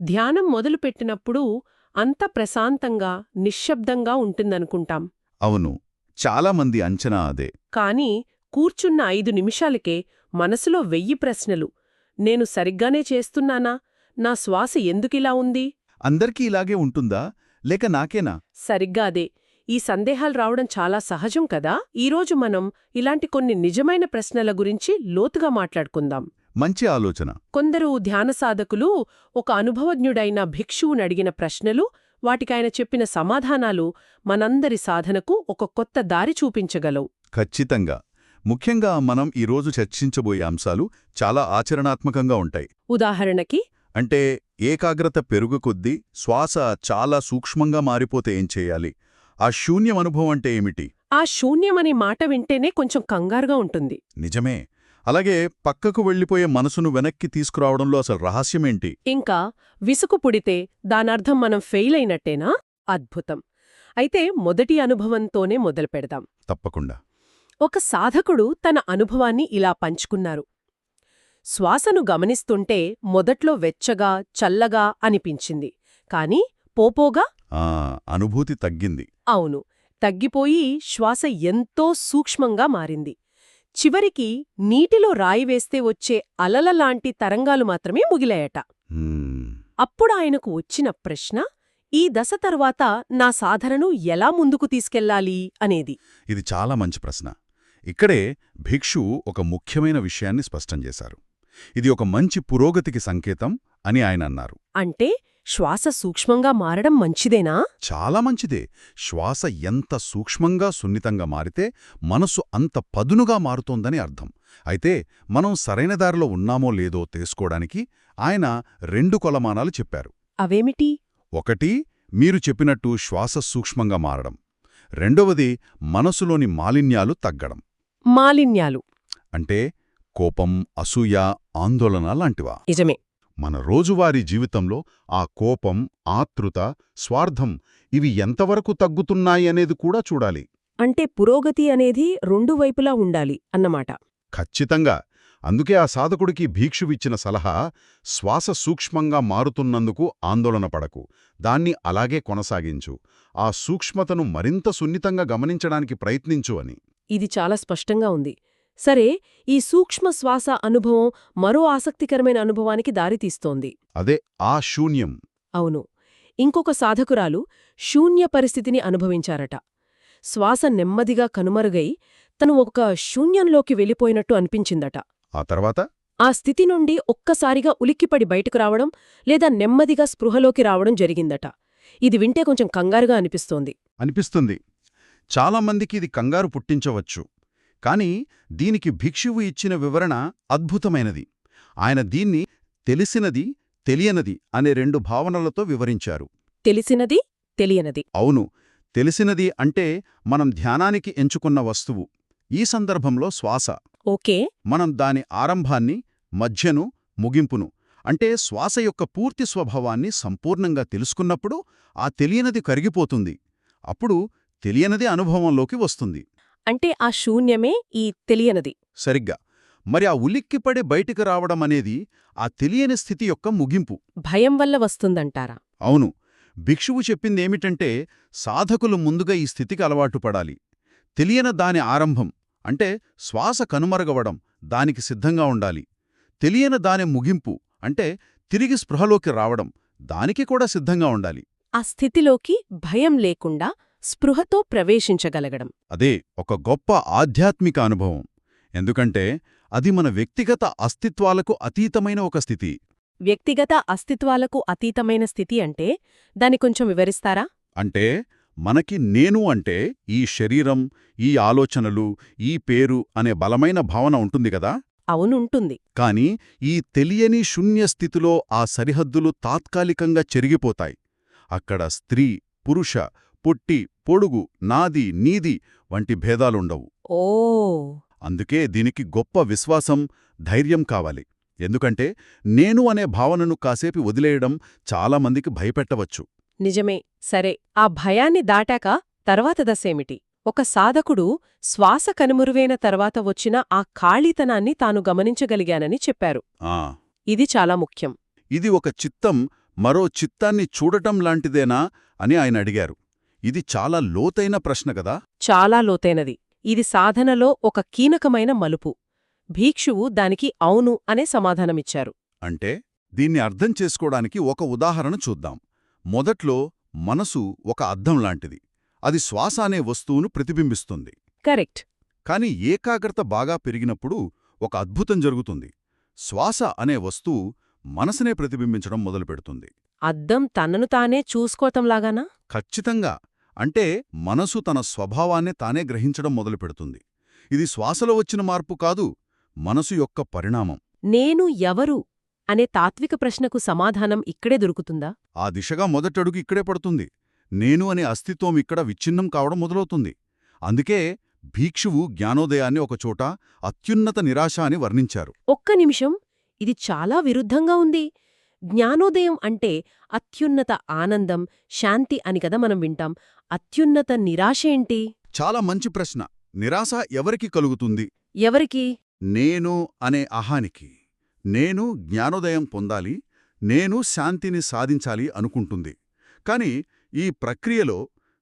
ధ్యానం మొదలుపెట్టినప్పుడు అంత ప్రశాంతంగా, నిశ్శబ్దంగా ఉంటుందనుకుంటాం. అవును, చాలామంది అంచనా అదే. కానీ కూర్చున్న 5 నిమిషాలకే మనసులో 1000 ప్రశ్నలు. నేను సరిగ్గానే చేస్తున్నానా? నా శ్వాస ఎందుకిలా ఉంది? అందరికీ ఇలాగే ఉంటుందా, లేక నాకేనా? సరిగ్గా అదే. ఈ సందేహాలు రావడం చాలా సహజం కదా. ఈరోజు మనం ఇలాంటి కొన్ని నిజమైన ప్రశ్నల గురించి లోతుగా మాట్లాడుకుందాం. మంచి ఆలోచన. కొందరు ధ్యాన సాధకులు ఒక అనుభవజ్ఞుడైన భిక్షువునడిగిన ప్రశ్నలు, వాటికాయన చెప్పిన సమాధానాలు మనందరి సాధనకు ఒక కొత్త దారి చూపించగలవు. ఖచ్చితంగా. ముఖ్యంగా మనం ఈరోజు చర్చించబోయే అంశాలు చాలా ఆచరణాత్మకంగా ఉంటాయి. ఉదాహరణకి, అంటే ఏకాగ్రత పెరుగు కొద్దీ శ్వాస చాలా సూక్ష్మంగా మారిపోతే ఏం చేయాలి? ఆ శూన్యం అనుభవం అంటే ఏమిటి? ఆ శూన్యమనే మాట వింటేనే కొంచెం కంగారుగా ఉంటుంది. నిజమే. అలాగే పక్కకు వెళ్ళిపోయే మనసును వెనక్కి తీసుకురావడంలో అసలు రహస్యమేంటి? ఇంకా విసుగు పుడితే దానర్థం మనం ఫెయిల్ అయినట్టేనా? అద్భుతం. అయితే మొదటి అనుభవంతోనే మొదలుపెడదాం. తప్పకుండా. ఒక సాధకుడు తన అనుభవాన్ని ఇలా పంచుకున్నారు. శ్వాసను గమనిస్తుంటే మొదట్లో వెచ్చగా, చల్లగా అనిపించింది. కాని పోపోగా అనుభూతి తగ్గింది. అవును, తగ్గిపోయి శ్వాస ఎంతో సూక్ష్మంగా మారింది. చివరికి నీటిలో రాయి వేస్తే వచ్చే అలలలాంటి తరంగాలు మాత్రమే ముగిలాయట. అప్పుడాయనకు వచ్చిన ప్రశ్న, ఈ దశ తర్వాత నా సాధనను ఎలా ముందుకు తీసుకెళ్లాలి అనేది. ఇది చాలా మంచి ప్రశ్న. ఇక్కడే భిక్షువు ఒక ముఖ్యమైన విషయాన్ని స్పష్టం చేశారు. ఇది ఒక మంచి పురోగతికి సంకేతం అని ఆయన అన్నారు. అంటే శ్వాస సూక్ష్మంగా మారడం మంచిదేనా? చాలా మంచిదే. శ్వాస ఎంత సూక్ష్మంగా, సున్నితంగా మారితే మనసు అంత పదునుగా మారుతోందని అర్థం. అయితే మనం సరైన దారిలో ఉన్నామో లేదో తెలుసుకోవడానికి ఆయన 2 కొలమానాలు చెప్పారు. అవేమిటి? ఒకటి, మీరు చెప్పినట్టు శ్వాస సూక్ష్మంగా మారడం. రెండవది, మనసులోని మాలిన్యాలు తగ్గడం. మాలిన్యాలు అంటే కోపం, అసూయ, ఆందోళన లాంటివా? నిజమే. మన రోజువారీ జీవితంలో ఆ కోపం, ఆతృత, స్వార్థం ఇవి ఎంతవరకు తగ్గుతున్నాయి అనేది కూడా చూడాలి. అంటే పురోగతి అనేది 2 వైపులా ఉండాలి అన్నమాట. ఖచ్చితంగా. అందుకే ఆ సాధకుడికి భిక్షువిచ్చిన సలహా, శ్వాస సూక్ష్మంగా మారుతున్నందుకు ఆందోళన పడకు, దాన్ని అలాగే కొనసాగించు, ఆ సూక్ష్మతను మరింత సున్నితంగా గమనించడానికి ప్రయత్నించు అని. ఇది చాలా స్పష్టంగా ఉంది. సరే, ఈ సూక్ష్మ శ్వాస అనుభవం మరో ఆసక్తికరమైన అనుభవానికి దారితీస్తోంది. అదే ఆ శూన్యం. అవును, ఇంకొక సాధకురాలు శూన్య పరిస్థితిని అనుభవించారట. శ్వాస నెమ్మదిగా కనుమరుగై తను ఒక శూన్యంలోకి వెళ్ళిపోయినట్టు అనిపించిందట. ఆ తర్వాత ఆ స్థితి నుండి ఒక్కసారిగా ఉలిక్కిపడి బయటకు రావడం లేదా నెమ్మదిగా స్పృహలోకి రావడం జరిగిందట. ఇది వింటే కొంచెం కంగారుగా అనిపిస్తుంది. చాలామందికి ఇది కంగారు పుట్టించవచ్చు. కాని దీనికి భిక్షువు ఇచ్చిన వివరణ అద్భుతమైనది. ఆయన దీన్ని తెలిసినది, తెలియనది అనే 2 భావనలతో వివరించారు. తెలిసినది, తెలియనది. అవును, తెలిసినది అంటే మనం ధ్యానానికి ఎంచుకున్న వస్తువు. ఈ సందర్భంలో శ్వాస. ఓకే. మనం దాని ఆరంభాన్ని, మధ్యను, ముగింపును, అంటే శ్వాస యొక్క పూర్తి స్వభావాన్ని సంపూర్ణంగా తెలుసుకున్నప్పుడు ఆ తెలియనది కరిగిపోతుంది. అప్పుడు తెలియనది అనుభవంలోకి వస్తుంది. అంటే ఆ శూన్యమే ఈ తెలియనది. సరిగ్గా. మరి ఆ ఉలిక్కిపడి బయటికి రావడమనేది ఆ తెలియని స్థితి యొక్క ముగింపు. భయం వల్ల వస్తుందంటారా? అవును. భిక్షువు చెప్పిందేమిటంటే సాధకులు ముందుగా ఈ స్థితికి అలవాటు పడాలి. తెలియని దాని ఆరంభం అంటే శ్వాస కనుమరుగవడం, దానికి సిద్ధంగా ఉండాలి. తెలియని దాని ముగింపు అంటే తిరిగి స్పృహలోకి రావడం, దానికి కూడా సిద్ధంగా ఉండాలి. ఆ స్థితిలోకి భయం లేకుండా స్పృహతో ప్రవేశించగలగడం. అదే ఒక గొప్ప ఆధ్యాత్మిక అనుభవం. ఎందుకంటే అది మన వ్యక్తిగత అస్తిత్వాలకు అతీతమైన ఒక స్థితి. వ్యక్తిగత అస్తిత్వాలకు అతీతమైన స్థితి అంటే దాన్ని కొంచెం వివరిస్తారా? అంటే మనకి నేను అంటే ఈ శరీరం, ఈ ఆలోచనలు, ఈ పేరు అనే బలమైన భావన ఉంటుంది గదా. అవునుంటుంది. కాని ఈ తెలియని శూన్యస్థితిలో ఆ సరిహద్దులు తాత్కాలికంగా చెరిగిపోతాయి. అక్కడ స్త్రీ, పురుష, పొట్టి, పొడుగు, నాది, నీది వంటి భేదాలుండవు. ఓ. అందుకే దీనికి గొప్ప విశ్వాసం, ధైర్యం కావాలి. ఎందుకంటే నేను అనే భావనను కాసేపు వదిలేయడం చాలామందికి భయపెట్టవచ్చు. నిజమే. సరే, ఆ భయాన్ని దాటాక తర్వాత దశేమిటి? ఒక సాధకుడు శ్వాస కనుమరుగైన తర్వాత వచ్చిన ఆ ఖాళీతనాన్ని తాను గమనించగలిగానని చెప్పారు. ఇది చాలా ముఖ్యం. ఇది ఒక చిత్తం మరో చిత్తాన్ని చూడటం లాంటిదేనా అని ఆయన అడిగారు. ఇది చాలా లోతైన ప్రశ్న కదా. చాలా లోతైనది. ఇది సాధనలో ఒక కీలకమైన మలుపు. భీక్షువు దానికి అవును అనే సమాధానమిచ్చారు. అంటే దీన్ని అర్థం చేసుకోవడానికి ఒక ఉదాహరణ చూద్దాం. మొదట్లో మనసు ఒక అద్దం లాంటిది. అది శ్వాస అనే వస్తువును ప్రతిబింబిస్తుంది. కరెక్ట్. కాని ఏకాగ్రత బాగా పెరిగినప్పుడు ఒక అద్భుతం జరుగుతుంది. శ్వాస అనే వస్తువు మనసునే ప్రతిబింబించడం మొదలుపెడుతుంది. అద్దం తనను తానే చూసుకోవటంలాగానా? ఖచ్చితంగా. అంటే మనసు తన స్వభావాన్నే తానే గ్రహించడం మొదలుపెడుతుంది. ఇది శ్వాసలో వచ్చిన మార్పు కాదు, మనసు యొక్క పరిణామం. నేను ఎవరు అనే తాత్విక ప్రశ్నకు సమాధానం ఇక్కడే దొరుకుతుందా? ఆ దిశగా మొదటడుగు ఇక్కడే పడుతుంది. నేను అనే అస్తిత్వం ఇక్కడ విచ్ఛిన్నం కావడం మొదలవుతుంది. అందుకే భీక్షువు జ్ఞానోదయాన్ని ఒకచోట అత్యున్నత నిరాశ అని వర్ణించారు. ఒక్క నిమిషం, ఇది చాలా విరుద్ధంగా ఉంది. జ్ఞానోదయం అంటే అత్యున్నత ఆనందం, శాంతి అని కదా మనం వింటాం. అత్యున్నత నిరాశ ఏంటి? చాలా మంచి ప్రశ్న. నిరాశ ఎవరికి కలుగుతుంది? ఎవరికి? నేను అనే అహానికి. నేను జ్ఞానోదయం పొందాలి, నేను శాంతిని సాధించాలి అనుకుంటుంది. కాని ఈ ప్రక్రియలో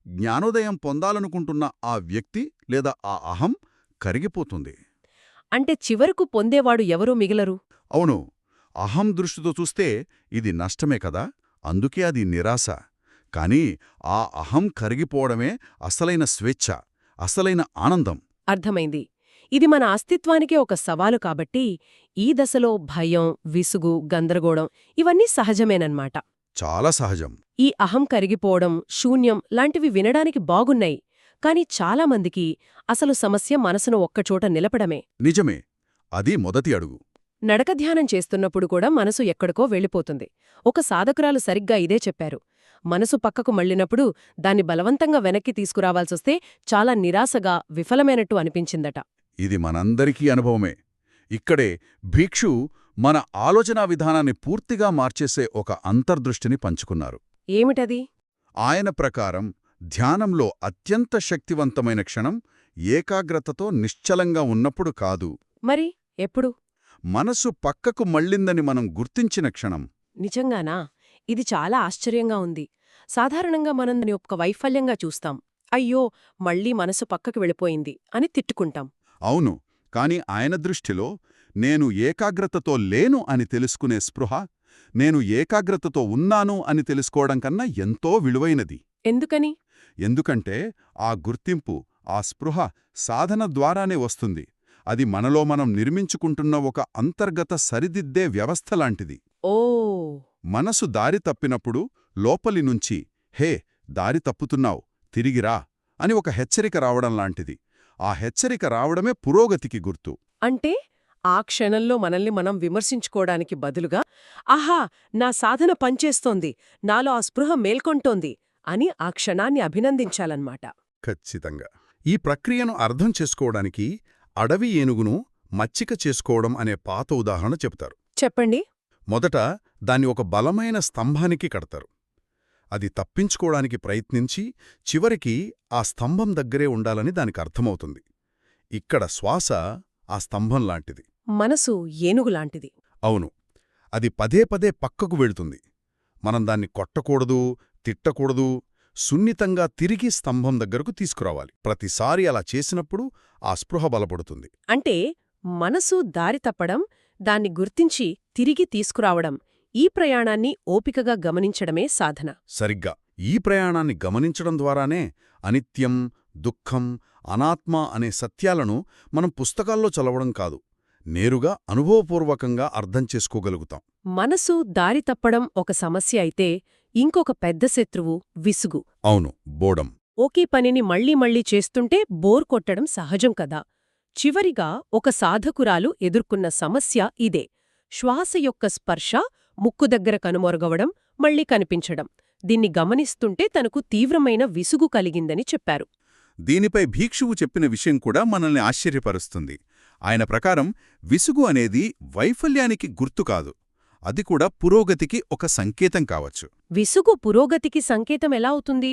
జ్ఞానోదయం పొందాలనుకుంటున్న ఆ వ్యక్తి లేదా ఆ అహం కరిగిపోతుంది. అంటే చివరకు పొందేవాడు ఎవరూ మిగలరు. అవును, అహం దృష్టితో చూస్తే ఇది నష్టమే కదా. అందుకే అది నిరాశ. కాని ఆ అహం కరిగిపోవడమే అసలైన స్వేచ్ఛ, అసలైన ఆనందం. అర్థమైంది. ఇది మన అస్తిత్వానికే ఒక సవాలు కాబట్టి ఈ దశలో భయం, విసుగు, గందరగోళం ఇవన్నీ సహజమేనన్మాట. చాలా సహజం. ఈ అహం కరిగిపోవడం, శూన్యం లాంటివి వినడానికి బాగున్నాయి. కాని చాలామందికి అసలు సమస్య మనసును ఒక్కచోట నిలపడమే. నిజమే. అది మొదటి అడుగు. నడకధ్యానం చేస్తున్నప్పుడు కూడా మనసు ఎక్కడికో వెళ్ళిపోతుంది. ఒక సాధకురాలు సరిగ్గా ఇదే చెప్పారు. మనసు పక్కకు మళ్ళినప్పుడు దాన్ని బలవంతంగా వెనక్కి తీసుకురావాల్సొస్తే చాలా నిరాశగా, విఫలమైనట్టు అనిపించిందట. ఇది మనందరికీ అనుభవమే. ఇక్కడే భిక్షు మన ఆలోచనా విధానాన్ని పూర్తిగా మార్చేసే ఒక అంతర్దృష్టిని పంచుకున్నారు. ఏమిటది? ఆయన ప్రకారం ధ్యానంలో అత్యంత శక్తివంతమైన క్షణం ఏకాగ్రతతో నిశ్చలంగా ఉన్నప్పుడు కాదు. మరి ఎప్పుడు? మనసు పక్కకు మళ్ళిందని మనం గుర్తించిన క్షణం. నిజంగానా? ఇది చాలా ఆశ్చర్యంగా ఉంది. సాధారణంగా మనం దాన్ని ఒక వైఫల్యంగా చూస్తాం. అయ్యో, మళ్ళీ మనసు పక్కకు వెళ్ళిపోయింది అని తిట్టుకుంటాం. అవును, కాని ఆయన దృష్టిలో నేను ఏకాగ్రతతో లేను అని తెలుసుకునే స్పృహ, నేను ఏకాగ్రతతో ఉన్నాను అని తెలుసుకోవడం కన్నా ఎంతో విలువైనది. ఎందుకని? ఎందుకంటే ఆ గుర్తింపు, ఆ స్పృహ సాధన ద్వారానే వస్తుంది. అది మనలో మనం నిర్మించుకుంటున్న ఒక అంతర్గత సరిదిద్దే వ్యవస్థలాంటిది. ఓ! మనసు దారి తప్పినప్పుడు లోపలి నుంచి హే, దారి తప్పుతున్నావు, తిరిగిరా అని ఒక హెచ్చరిక రావడంలాంటిది. ఆ హెచ్చరిక రావడమే పురోగతికి గుర్తు. అంటే ఆ క్షణంలో మనల్ని మనం విమర్శించుకోవడానికి బదులుగా ఆహా, నా సాధన పనిచేస్తోంది, నాలో ఆ స్పృహ మేల్కొంటోంది అని ఆ క్షణాన్ని అభినందించాలన్నమాట. ఖచ్చితంగా. ఈ ప్రక్రియను అర్థం చేసుకోవడానికి అడవి ఏనుగును మచ్చిక చేసుకోవడం అనే పాత ఉదాహరణ చెబుతారు. చెప్పండి. మొదట దాన్ని ఒక బలమైన స్తంభానికి కడతారు. అది తప్పించుకోవడానికి ప్రయత్నించి చివరికి ఆ స్తంభం దగ్గరే ఉండాలని దానికి అర్థమవుతుంది. ఇక్కడ శ్వాస ఆ స్తంభం లాంటిది. మనసు ఏనుగులాంటిది. అవును, అది పదే పదే పక్కకు వెళుతుంది. మనం దాన్ని కొట్టకూడదు, తిట్టకూడదు, సున్నితంగా తిరిగి స్తంభం దగ్గరకు తీసుకురావాలి. ప్రతిసారి అలా చేసినప్పుడు ఆ స్పృహ బలపడుతుంది. అంటే మనసు దారి తప్పడం, దాన్ని గుర్తించి తిరిగి తీసుకురావడం, ఈ ప్రయాణాన్ని ఓపికగా గమనించడమే సాధన. సరిగ్గా ఈ ప్రయాణాన్ని గమనించడం ద్వారానే అనిత్యం, దుఃఖం, అనాత్మ అనే సత్యాలను మనం పుస్తకాల్లో చదవడం కాదు, నేరుగా అనుభవపూర్వకంగా అర్థం చేసుకోగలుగుతాం. మనసు దారి తప్పడం ఒక సమస్య అయితే ఇంకొక పెద్ద శత్రువు విసుగు. అవును, బోడం. ఒకే పనిని మళ్లీ మళ్లీ చేస్తుంటే బోర్ కొట్టడం సహజం కదా. చివరిగా ఒక సాధకురాలు ఎదుర్కొన్న సమస్య ఇదే. శ్వాస యొక్క స్పర్శ ముక్కు దగ్గర కనుమరుగవడం, మళ్లీ కనిపించడం. దీన్ని గమనిస్తుంటే తనకు తీవ్రమైన విసుగు కలిగిందని చెప్పారు. దీనిపై భీక్షువు చెప్పిన విషయం కూడా మనల్ని ఆశ్చర్యపరుస్తుంది. ఆయన ప్రకారం విసుగు అనేది వైఫల్యానికి గుర్తు కాదు, అది కూడా పురోగతికి ఒక సంకేతం కావచ్చు. విసుగు పురోగతికి సంకేతం ఎలా అవుతుంది?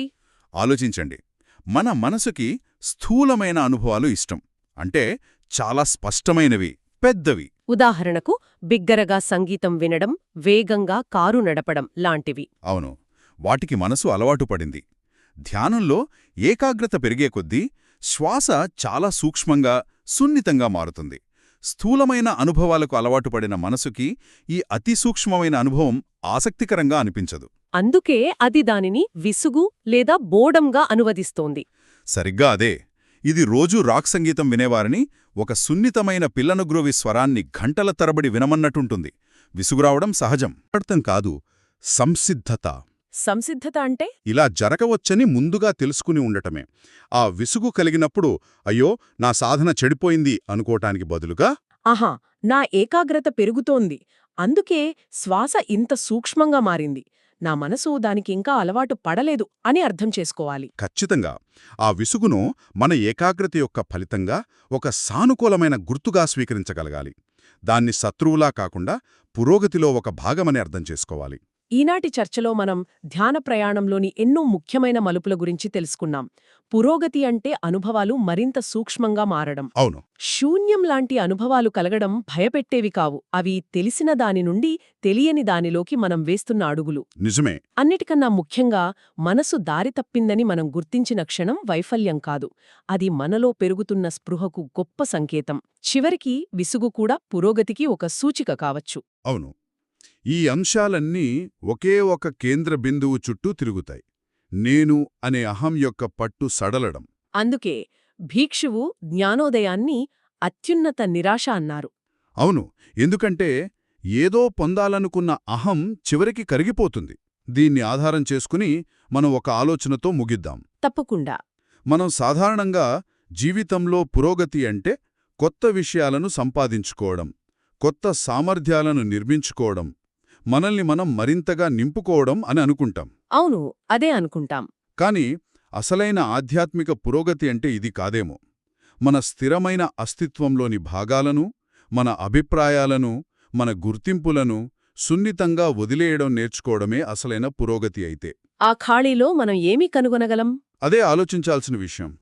ఆలోచించండి. మన మనసుకి స్థూలమైన అనుభవాలు ఇష్టం. అంటే చాలా స్పష్టమైనవి, పెద్దవి. ఉదాహరణకు బిగ్గరగా సంగీతం వినడం, వేగంగా కారు నడపడం లాంటివి. అవును, వాటికి మనసు అలవాటు పడింది. ధ్యానంలో ఏకాగ్రత పెరిగే కొద్దీ శ్వాస చాలా సూక్ష్మంగా, సున్నితంగా మారుతుంది. స్థూలమైన అనుభవాలకు అలవాటు పడిన మనసుకి ఈ అతి సూక్ష్మమైన అనుభవం ఆసక్తికరంగా అనిపించదు. అందుకే అది దానిని విసుగు లేదా బోడంగా అనువదిస్తోంది. సరిగ్గా అదే. ఇది రోజూ రాక్ సంగీతం వినేవారిని ఒక సున్నితమైన పిల్లనుగ్రోవి స్వరాన్ని గంటల తరబడి వినమన్నట్టుంటుంది. విసుగురావడం సహజం. అర్థం కాదు, సంసిద్ధత. సంసిద్ధత అంటే ఇలా జరగవచ్చని ముందుగా తెలుసుకుని ఉండటమే. ఆ విసుగు కలిగినప్పుడు అయ్యో నా సాధన చెడిపోయింది అనుకోటానికి బదులుగా ఆహా, నా ఏకాగ్రత పెరుగుతోంది, అందుకే శ్వాస ఇంత సూక్ష్మంగా మారింది, నా మనసు దానికింకా అలవాటు పడలేదు అని అర్థం చేసుకోవాలి. ఖచ్చితంగా ఆ విసుగును మన ఏకాగ్రత యొక్క ఫలితంగా ఒక సానుకూలమైన గుర్తుగా స్వీకరించగలగాలి. దాన్ని శత్రువులా కాకుండా పురోగతిలో ఒక భాగమని అర్థం చేసుకోవాలి. ఈనాటి చర్చలో మనం ధ్యాన ప్రయాణంలోని ఎన్నో ముఖ్యమైన మలుపుల గురించి తెలుసుకున్నాం. పురోగతి అంటే అనుభవాలు మరింత సూక్ష్మంగా మారడం. అవును, శూన్యం లాంటి అనుభవాలు కలగడం భయపెట్టేవి కావు, అవి తెలిసిన దాని నుండి తెలియని దానిలోకి మనం వేస్తున్న అడుగులు. నిజమే. అన్నిటికన్నా ముఖ్యంగా మనసు దారి తప్పిందని మనం గుర్తించిన క్షణం వైఫల్యం కాదు, అది మనలో పెరుగుతున్న స్పృహకు గొప్ప సంకేతం. చివరికి విసుగు కూడా పురోగతికి ఒక సూచిక కావచ్చు. అవును, ఈ అంశాలన్నీ ఒకే ఒక కేంద్ర బిందువు చుట్టూ తిరుగుతాయి. నేను అనే అహం యొక్క పట్టు సడలడం. అందుకే భిక్షువు జ్ఞానోదయాన్ని అత్యున్నత నిరాశ అన్నారు. అవును, ఎందుకంటే ఏదో పొందాలనుకున్న అహం చివరికి కరిగిపోతుంది. దీన్ని ఆధారం చేసుకుని మనం ఒక ఆలోచనతో ముగిద్దాం. తప్పకుండా. మనం సాధారణంగా జీవితంలో పురోగతి అంటే కొత్త విషయాలను సంపాదించుకోవడం, కొత్త సామర్థ్యాలను నిర్మించుకోవడం, మనల్ని మనం మరింతగా నింపుకోవడం అని అనుకుంటాం. అవును, అదే అనుకుంటాం. కాని అసలైన ఆధ్యాత్మిక పురోగతి అంటే ఇది కాదేమో. మన స్థిరమైన అస్తిత్వంలోని భాగాలను, మన అభిప్రాయాలను, మన గుర్తింపులను సున్నితంగా వదిలేయడం నేర్చుకోవడమే అసలైన పురోగతి అయితే. ఆ ఖాళీలో మనం ఏమి కనుగొనగలం? అదే ఆలోచించాల్సిన విషయం.